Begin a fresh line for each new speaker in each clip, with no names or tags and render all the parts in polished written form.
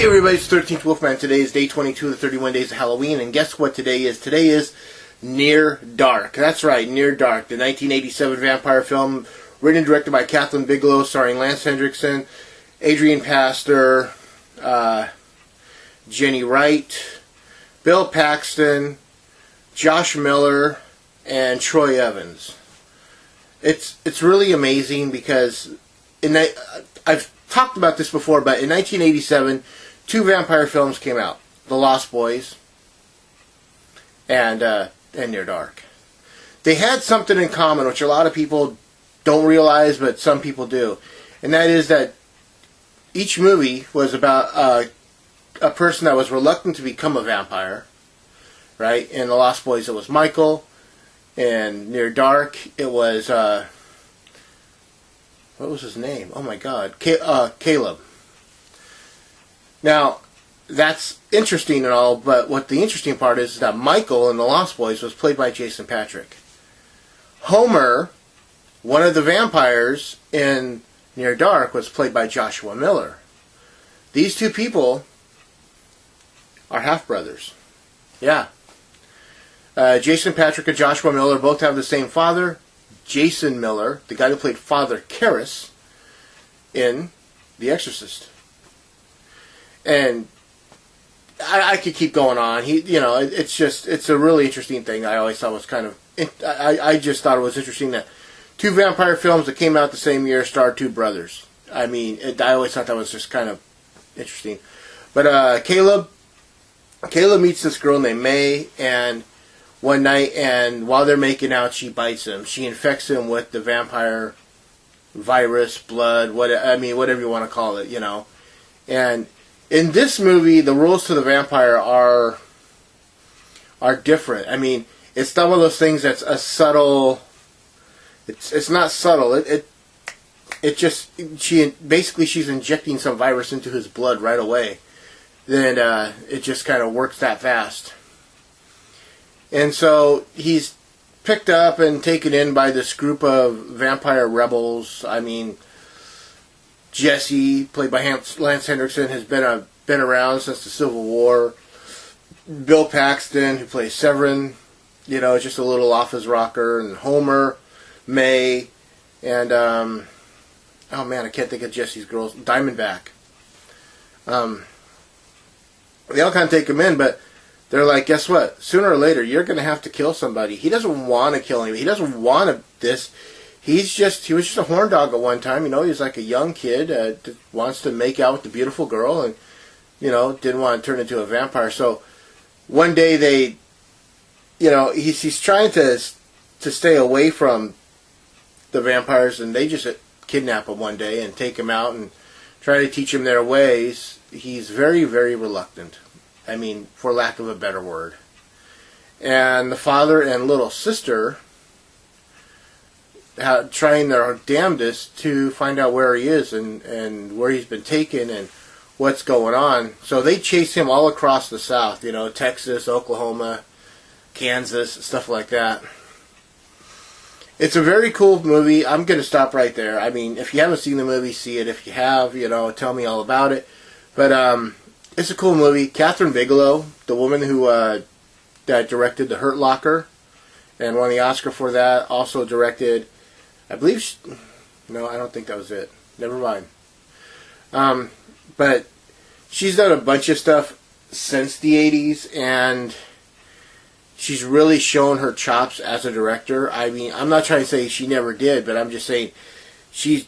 everybody, it's 13th Wolfman. Today is day 22 of the 31 days of Halloween, and guess what today is? Today is Near Dark. That's right, Near Dark, the 1987 vampire film, written and directed by Kathleen Bigelow, starring Lance Hendrickson, Adrian Pastor, Jenny Wright, Bill Paxton, Josh Miller, and Troy Evans. It's really amazing because I've talked about this before, but in 1987, two vampire films came out: The Lost Boys and Near Dark. They had something in common, which a lot of people don't realize, but some people do, and that is that each movie was about a person that was reluctant to become a vampire. Right? In The Lost Boys, it was Michael. In Near Dark, it was what was his name? Oh my God, Caleb. Now, that's interesting and all, but what the interesting part is that Michael in The Lost Boys was played by Jason Patric. Homer, one of the vampires in Near Dark, was played by Joshua Miller. These two people are half-brothers. Yeah. Jason Patric and Joshua Miller both have the same father, Jason Miller, the guy who played Father Karras in The Exorcist. And I could keep going on. It's a really interesting thing. I always thought was kind of, I just thought it was interesting that two vampire films that came out the same year starred two brothers. I mean, I always thought that was just kind of interesting. But Caleb meets this girl named May, and one night, and while they're making out, she bites him. She infects him with the vampire virus, blood, whatever you want to call it, And in this movie, the rules to the vampire are different. I mean, it's not one of those things that's a subtle. It's not subtle. It just she's injecting some virus into his blood right away. Then it just kind of works that fast. And so he's picked up and taken in by this group of vampire rebels. I mean, Jesse, played by Lance Hendrickson, has been around since the Civil War. Bill Paxton, who plays Severin, just a little off his rocker. And Homer, May, and oh man, I can't think of Jesse's girls. Diamondback. They all kind of take him in, but they're like, guess what? Sooner or later, you're going to have to kill somebody. He doesn't want to kill anybody. He doesn't want this. He was just a horn dog at one time. He was like a young kid that wants to make out with the beautiful girl, and didn't want to turn into a vampire. So one day he's trying to stay away from the vampires, and they just kidnap him one day and take him out and try to teach him their ways. He's very, very reluctant. I mean, for lack of a better word. And the father and little sister trying their damnedest to find out where he is and where he's been taken and what's going on. So they chase him all across the South, Texas, Oklahoma, Kansas, stuff like that. It's a very cool movie. I'm going to stop right there. I mean, if you haven't seen the movie, see it. If you have, tell me all about it. But it's a cool movie. Kathleen Bigelow, the woman who that directed The Hurt Locker and won the Oscar for that, also directed, I believe, no, I don't think that was it. Never mind. But she's done a bunch of stuff since the 80s, and she's really shown her chops as a director. I mean, I'm not trying to say she never did, but I'm just saying she's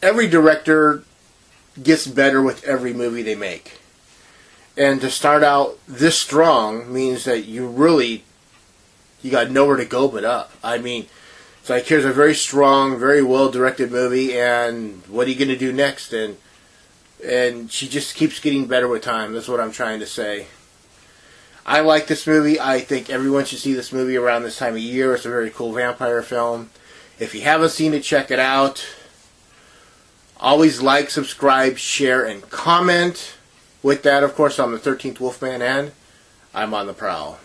every director gets better with every movie they make. And to start out this strong means that you got nowhere to go but up. I mean, it's like, here's a very strong, very well-directed movie, and what are you going to do next? And she just keeps getting better with time. That's what I'm trying to say. I like this movie. I think everyone should see this movie around this time of year. It's a very cool vampire film. If you haven't seen it, check it out. Always like, subscribe, share, and comment. With that, of course, I'm the 13th Wolfman, and I'm on the prowl.